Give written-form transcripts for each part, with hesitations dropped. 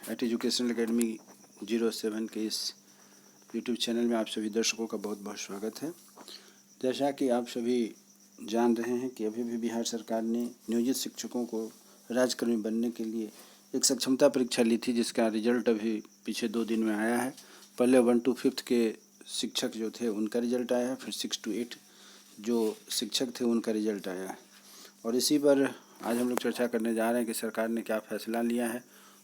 Eight educational academy 07 के इस YouTube channel में आप सभी दर्शकों का बहुत बहुत स्वागत है। जैसा कि आप सभी जान रहे हैं कि अभी भी बिहार सरकार ने नियोजित शिक्षकों को राज्यकर्मी बनने के लिए एक सक्षमता परीक्षा ली थी, जिसका रिजल्ट अभी पीछे 2 दिन में आया है। पहले 1 to 5 के शिक्षक जो थे उनका रिजल्ट आया है, फिर 6 to 8 जो शिक्षक थे उनका रिजल्ट आया है। और इसी पर आज हम लोग चर्चा करने जा रहे हैं कि सरकार ने क्या फैसला लिया है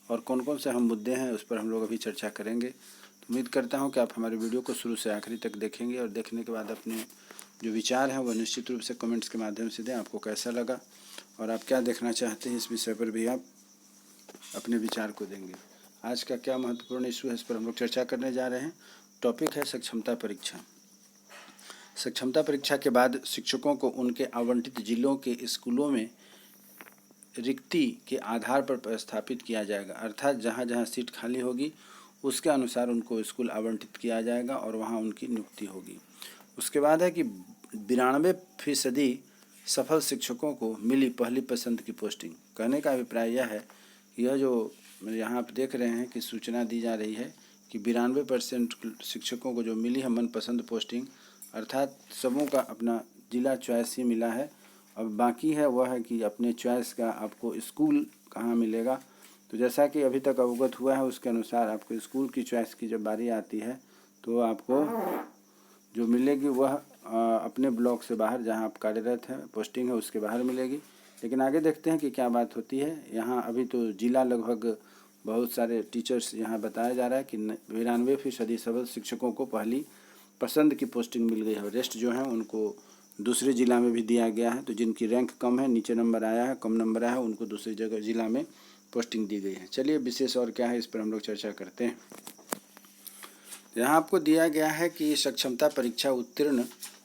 और कौन कौन से अहम मुद्दे हैं, उस पर हम लोग अभी चर्चा करेंगे। तो उम्मीद करता हूं कि आप हमारे वीडियो को शुरू से आखिरी तक देखेंगे और देखने के बाद अपने जो विचार हैं वह निश्चित रूप से कमेंट्स के माध्यम से दें। आपको कैसा लगा और आप क्या देखना चाहते हैं, इस विषय पर भी आप अपने विचार को देंगे। आज का क्या महत्वपूर्ण इशू है, इस पर हम लोग चर्चा करने जा रहे हैं। टॉपिक है सक्षमता परीक्षा। सक्षमता परीक्षा के बाद शिक्षकों को उनके आवंटित जिलों के स्कूलों में रिक्ति के आधार पर प्रस्थापित किया जाएगा, अर्थात जहाँ जहाँ सीट खाली होगी उसके अनुसार उनको स्कूल आवंटित किया जाएगा और वहाँ उनकी नियुक्ति होगी। उसके बाद है कि 92% सफल शिक्षकों को मिली पहली पसंद की पोस्टिंग। कहने का अभिप्राय यह है कि यह जो यहाँ आप देख रहे हैं कि सूचना दी जा रही है कि 92% शिक्षकों को जो मिली है मनपसंद पोस्टिंग, अर्थात सबों का अपना जिला चॉइस ही मिला है। अब बाकी है वह है कि अपने चॉइस का आपको स्कूल कहाँ मिलेगा। तो जैसा कि अभी तक अवगत हुआ है उसके अनुसार आपको स्कूल की चॉइस की जब बारी आती है तो आपको जो मिलेगी वह अपने ब्लॉक से बाहर जहां आप कार्यरत हैं पोस्टिंग है उसके बाहर मिलेगी। लेकिन आगे देखते हैं कि क्या बात होती है। यहाँ अभी तो जिला लगभग बहुत सारे टीचर्स यहाँ बताया जा रहा है कि 92% सफल शिक्षकों को पहली पसंद की पोस्टिंग मिल गई है। रेस्ट जो है उनको दूसरे ज़िला में भी दिया गया है। तो जिनकी रैंक कम है, नीचे नंबर आया है, कम नंबर आया है, उनको दूसरी जगह ज़िला में पोस्टिंग दी गई है। चलिए विशेष और क्या है इस पर हम लोग चर्चा करते हैं। यहाँ आपको दिया गया है कि सक्षमता परीक्षा उत्तीर्ण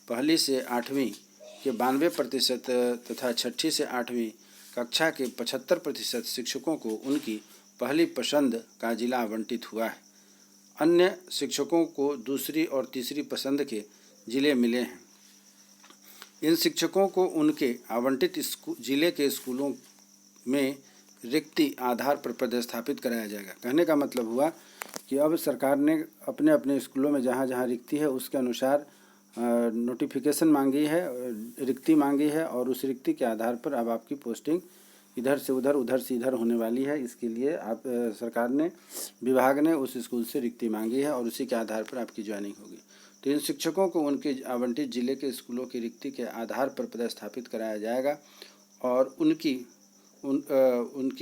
पहली से 8वीं के 92% तथा 6ठी से 8वीं कक्षा के 75% शिक्षकों को उनकी पहली पसंद का जिला आवंटित हुआ है। अन्य शिक्षकों को दूसरी और तीसरी पसंद के जिले मिले हैं। इन शिक्षकों को उनके आवंटित जिले के स्कूलों में रिक्ति आधार पर पदस्थापित कराया जाएगा। कहने का मतलब हुआ कि अब सरकार ने अपने अपने स्कूलों में जहाँ जहाँ रिक्ति है उसके अनुसार नोटिफिकेशन मांगी है, रिक्ति मांगी है और उस रिक्ति के आधार पर अब आपकी पोस्टिंग इधर से उधर, उधर से इधर होने वाली है। इसके लिए आप सरकार ने, विभाग ने उस स्कूल से रिक्ति मांगी है और उसी के आधार पर आपकी ज्वाइनिंग होगी। तो इन शिक्षकों को उनके आवंटित जिले के स्कूलों की रिक्ति के आधार पर पदस्थापित कराया जाएगा और उनकी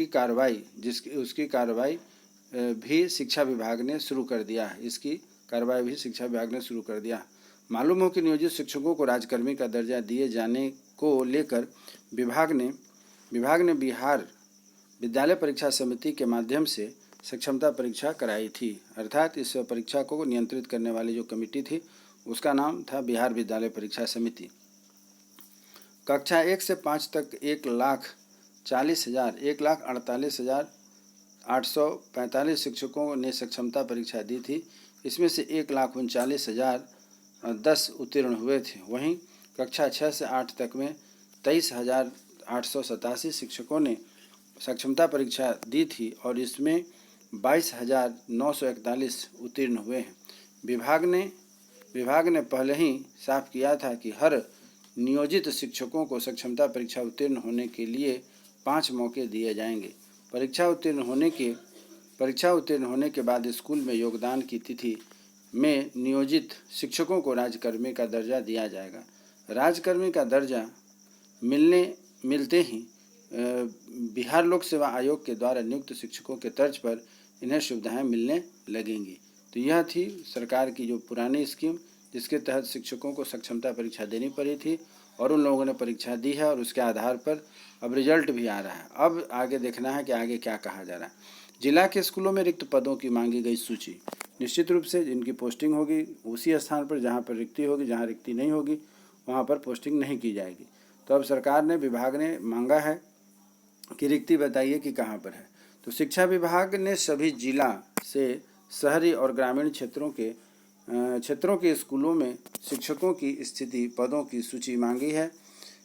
कार्रवाई उसकी कार्रवाई भी शिक्षा विभाग ने शुरू कर दिया है। इसकी कार्रवाई भी शिक्षा विभाग ने शुरू कर दिया। मालूम हो कि नियोजित शिक्षकों को राज्यकर्मी का दर्जा दिए जाने को लेकर विभाग ने बिहार विद्यालय परीक्षा समिति के माध्यम से सक्षमता परीक्षा कराई थी। अर्थात इस परीक्षा को नियंत्रित करने वाली जो कमेटी थी उसका नाम था बिहार विद्यालय परीक्षा समिति। कक्षा 1 से 5 तक 1,48,845 शिक्षकों ने सक्षमता परीक्षा दी थी। इसमें से 1,39,010 उत्तीर्ण हुए थे। वहीं कक्षा 6 से 8 तक में 23,887 शिक्षकों ने सक्षमता परीक्षा दी थी और इसमें 22,941 उत्तीर्ण हुए हैं। विभाग ने पहले ही साफ किया था कि हर नियोजित शिक्षकों को सक्षमता परीक्षा उत्तीर्ण होने के लिए 5 मौके दिए जाएंगे। परीक्षा उत्तीर्ण होने के बाद स्कूल में योगदान की तिथि में नियोजित शिक्षकों को राज्यकर्मी का दर्जा दिया जाएगा। राज्यकर्मी का दर्जा मिलते ही बिहार लोक सेवा आयोग के द्वारा नियुक्त शिक्षकों के तर्ज पर इन्हें सुविधाएं मिलने लगेंगी। तो यह थी सरकार की जो पुरानी स्कीम, जिसके तहत शिक्षकों को सक्षमता परीक्षा देनी पड़ी थी और उन लोगों ने परीक्षा दी है और उसके आधार पर अब रिजल्ट भी आ रहा है। अब आगे देखना है कि आगे क्या कहा जा रहा है। जिला के स्कूलों में रिक्त पदों की मांगी गई सूची। निश्चित रूप से जिनकी पोस्टिंग होगी उसी स्थान पर जहाँ पर रिक्ति होगी, जहाँ रिक्ति नहीं होगी वहाँ पर पोस्टिंग नहीं की जाएगी। तो अब सरकार ने, विभाग ने मांगा है कि रिक्ति बताइए कि कहाँ पर है। तो शिक्षा विभाग ने सभी जिला से शहरी और ग्रामीण क्षेत्रों के स्कूलों में शिक्षकों की स्थिति, पदों की सूची मांगी है।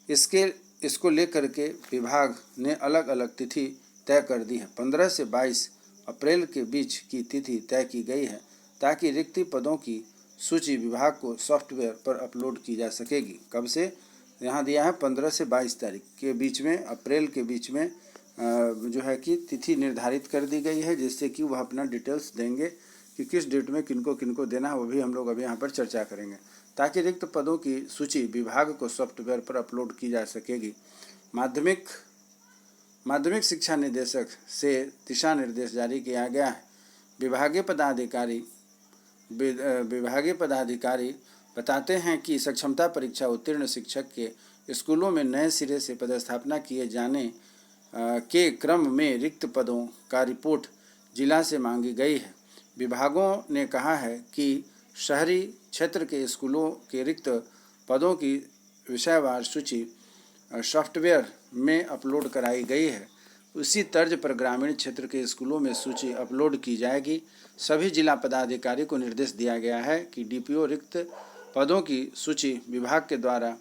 इसको लेकर के विभाग ने अलग अलग तिथि तय कर दी है। 15 से 22 अप्रैल के बीच की तिथि तय की गई है ताकि रिक्त पदों की सूची विभाग को सॉफ्टवेयर पर अपलोड की जा सकेगी। कब से? यहाँ दिया है 15 से 22 तारीख के बीच में, अप्रैल के बीच में जो है कि तिथि निर्धारित कर दी गई है, जिससे कि वह अपना डिटेल्स देंगे कि किस डेट में किनको किनको देना है। वो भी हम लोग अभी यहाँ पर चर्चा करेंगे ताकि रिक्त पदों की सूची विभाग को सॉफ्टवेयर पर अपलोड की जा सकेगी। माध्यमिक शिक्षा निदेशक से दिशा निर्देश जारी किया गया है। विभागीय पदाधिकारी बताते हैं कि सक्षमता परीक्षा उत्तीर्ण शिक्षक के स्कूलों में नए सिरे से पदस्थापना किए जाने के क्रम में रिक्त पदों का रिपोर्ट जिला से मांगी गई है। विभागों ने कहा है कि शहरी क्षेत्र के स्कूलों के रिक्त पदों की विषयवार सूची सॉफ्टवेयर में अपलोड कराई गई है। उसी तर्ज पर ग्रामीण क्षेत्र के स्कूलों में सूची अपलोड की जाएगी। सभी जिला पदाधिकारी को निर्देश दिया गया है कि डीपीओ रिक्त पदों की सूची विभाग के द्वारा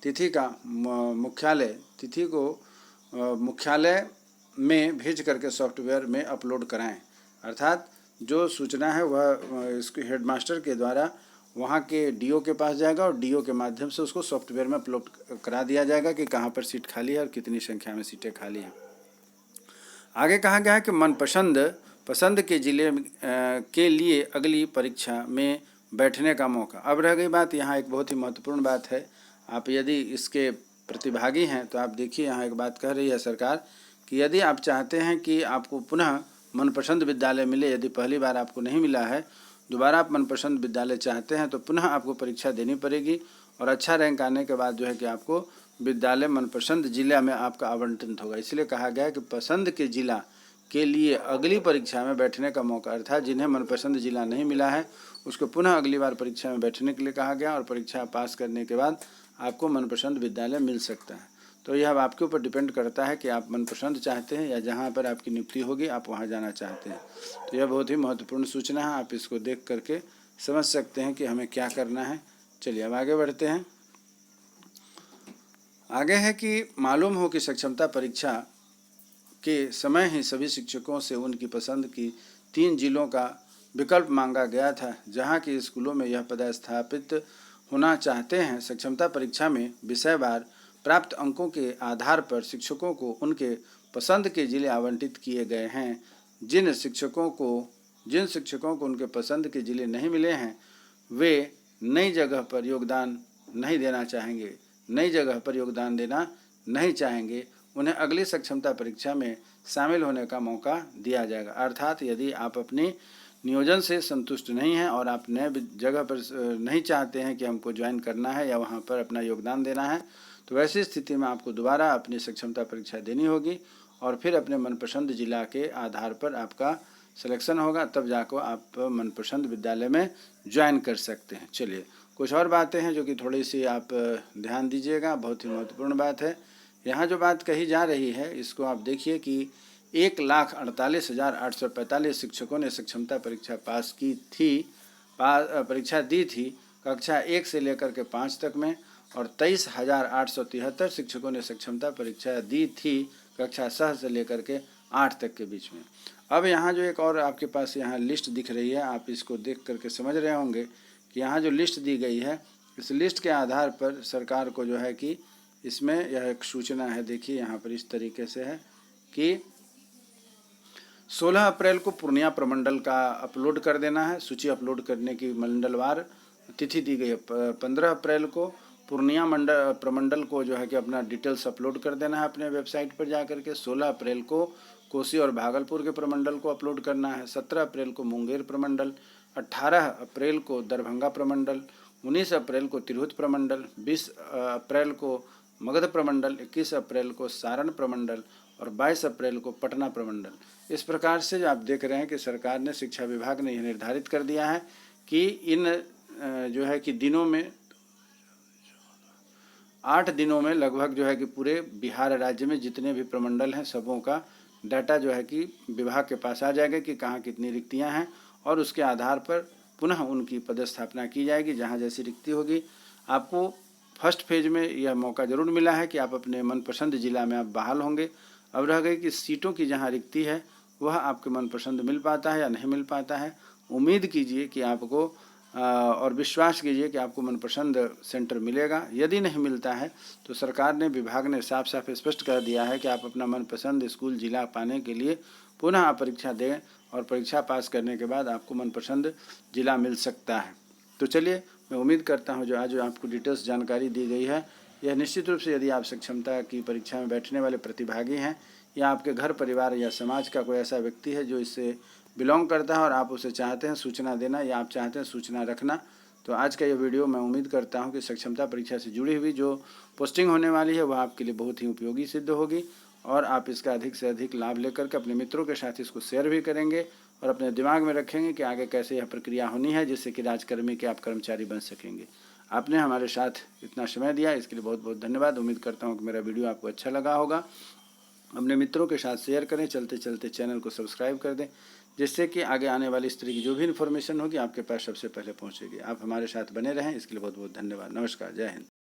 तिथि को मुख्यालय में भेज करके सॉफ्टवेयर में अपलोड कराएं। अर्थात जो सूचना है वह इसके हेडमास्टर के द्वारा वहाँ के डीओ के पास जाएगा और डीओ के माध्यम से उसको सॉफ्टवेयर में अपलोड करा दिया जाएगा कि कहाँ पर सीट खाली है और कितनी संख्या में सीटें खाली हैं। आगे कहा गया है कि पसंद के जिले के लिए अगली परीक्षा में बैठने का मौका। अब रह गई बात, यहाँ एक बहुत ही महत्वपूर्ण बात है। आप यदि इसके प्रतिभागी हैं तो आप देखिए, यहाँ एक बात कह रही है सरकार कि यदि आप चाहते हैं कि आपको पुनः मनपसंद विद्यालय मिले, यदि पहली बार आपको नहीं मिला है, दोबारा आप मनपसंद विद्यालय चाहते हैं तो पुनः आपको परीक्षा देनी पड़ेगी और अच्छा रैंक आने के बाद जो है कि आपको विद्यालय मनपसंद जिला में आपका आवंटन होगा। इसलिए कहा गया है कि पसंद के जिला के लिए अगली परीक्षा में बैठने का मौका, अर्थात जिन्हें मनपसंद जिला नहीं मिला है उसको पुनः अगली बार परीक्षा में बैठने के लिए कहा गया और परीक्षा पास करने के बाद आपको मनपसंद विद्यालय मिल सकता है। तो यह अब आपके ऊपर डिपेंड करता है कि आप मनपसंद चाहते हैं या जहाँ पर आपकी नियुक्ति होगी आप वहाँ जाना चाहते हैं। तो यह बहुत ही महत्वपूर्ण सूचना है, आप इसको देख करके समझ सकते हैं कि हमें क्या करना है। चलिए अब आगे बढ़ते हैं। आगे है कि मालूम हो कि सक्षमता परीक्षा के समय ही सभी शिक्षकों से उनकी पसंद की 3 जिलों का विकल्प मांगा गया था जहाँ के स्कूलों में यह पदस्थापित होना चाहते हैं। सक्षमता परीक्षा में विषयवार प्राप्त अंकों के आधार पर शिक्षकों को उनके पसंद के जिले आवंटित किए गए हैं। जिन शिक्षकों को उनके पसंद के जिले नहीं मिले हैं वे नई जगह पर योगदान देना नहीं चाहेंगे। उन्हें अगली सक्षमता परीक्षा में शामिल होने का मौका दिया जाएगा। अर्थात यदि आप अपने नियोजन से संतुष्ट नहीं हैं और आप नए जगह पर नहीं चाहते हैं कि हमको ज्वाइन करना है या वहाँ पर अपना योगदान देना है, तो वैसी स्थिति में आपको दोबारा अपनी सक्षमता परीक्षा देनी होगी और फिर अपने मनपसंद जिला के आधार पर आपका सिलेक्शन होगा, तब जाकर आप मनपसंद विद्यालय में ज्वाइन कर सकते हैं। चलिए कुछ और बातें हैं जो कि थोड़ी सी आप ध्यान दीजिएगा, बहुत ही महत्वपूर्ण बात है। यहाँ जो बात कही जा रही है इसको आप देखिए कि 1,48,845 शिक्षकों ने सक्षमता परीक्षा परीक्षा दी थी कक्षा 1 से लेकर के 5 तक में, और 23,873 शिक्षकों ने सक्षमता परीक्षा दी थी कक्षा 6 से लेकर के 8 तक के बीच में। अब यहाँ जो एक और आपके पास यहाँ लिस्ट दिख रही है, आप इसको देख करके समझ रहे होंगे कि यहाँ जो लिस्ट दी गई है इस लिस्ट के आधार पर सरकार को जो है कि इसमें यह एक सूचना है। देखिए यहाँ पर इस तरीके से है कि 16 अप्रैल को पूर्णिया प्रमंडल का अपलोड कर देना है। सूची अपलोड करने की मंडलवार तिथि दी गई है। 15 अप्रैल को पूर्णिया प्रमंडल को जो है कि अपना डिटेल्स अपलोड कर देना है अपने वेबसाइट पर जा करके। 16 अप्रैल को कोसी और भागलपुर के प्रमंडल को अपलोड करना है। 17 अप्रैल को मुंगेर प्रमंडल, 18 अप्रैल को दरभंगा प्रमंडल, 19 अप्रैल को तिरहुत प्रमंडल, 20 अप्रैल को मगध प्रमंडल, 21 अप्रैल को सारण प्रमंडल और 22 अप्रैल को पटना प्रमंडल। इस प्रकार से जो आप देख रहे हैं कि सरकार ने, शिक्षा विभाग ने यह निर्धारित कर दिया है कि इन जो है कि दिनों में 8 दिनों में लगभग जो है कि पूरे बिहार राज्य में जितने भी प्रमंडल हैं सबों का डाटा जो है कि विभाग के पास आ जाएगा कि कहाँ कितनी रिक्तियाँ हैं और उसके आधार पर पुनः उनकी पदस्थापना की जाएगी। जहाँ जैसी रिक्ति होगी आपको फर्स्ट फेज में यह मौका ज़रूर मिला है कि आप अपने मनपसंद जिला में आप बहाल होंगे। अब रह गई कि सीटों की जहाँ रिक्ति है वह आपके मनपसंद मिल पाता है या नहीं मिल पाता है। उम्मीद कीजिए कि आपको और विश्वास कीजिए कि आपको मनपसंद सेंटर मिलेगा। यदि नहीं मिलता है तो सरकार ने, विभाग ने साफ साफ स्पष्ट कर दिया है कि आप अपना मनपसंद स्कूल जिला पाने के लिए पुनः आप परीक्षा दें और परीक्षा पास करने के बाद आपको मनपसंद जिला मिल सकता है। तो चलिए, मैं उम्मीद करता हूँ जो आज आपको डिटेल्स जानकारी दी गई है, यह निश्चित रूप से यदि आप सक्षमता की परीक्षा में बैठने वाले प्रतिभागी हैं या आपके घर परिवार या समाज का कोई ऐसा व्यक्ति है जो इससे बिलोंग करता है और आप उसे चाहते हैं सूचना देना या आप चाहते हैं सूचना रखना, तो आज का ये वीडियो मैं उम्मीद करता हूं कि सक्षमता परीक्षा से जुड़ी हुई जो पोस्टिंग होने वाली है वह आपके लिए बहुत ही उपयोगी सिद्ध होगी और आप इसका अधिक से अधिक लाभ लेकर के अपने मित्रों के साथ इसको शेयर भी करेंगे और अपने दिमाग में रखेंगे कि आगे कैसे यह प्रक्रिया होनी है जिससे कि राजकर्मी के आप कर्मचारी बन सकेंगे। आपने हमारे साथ इतना समय दिया, इसके लिए बहुत बहुत धन्यवाद। उम्मीद करता हूँ कि मेरा वीडियो आपको अच्छा लगा होगा। अपने मित्रों के साथ शेयर करें, चलते चलते चैनल को सब्सक्राइब कर दें जिससे कि आगे आने वाली इस तरह की जो भी इन्फॉर्मेशन होगी आपके पास सबसे पहले पहुंचेगी। आप हमारे साथ बने रहें, इसके लिए बहुत बहुत धन्यवाद। नमस्कार, जय हिंद।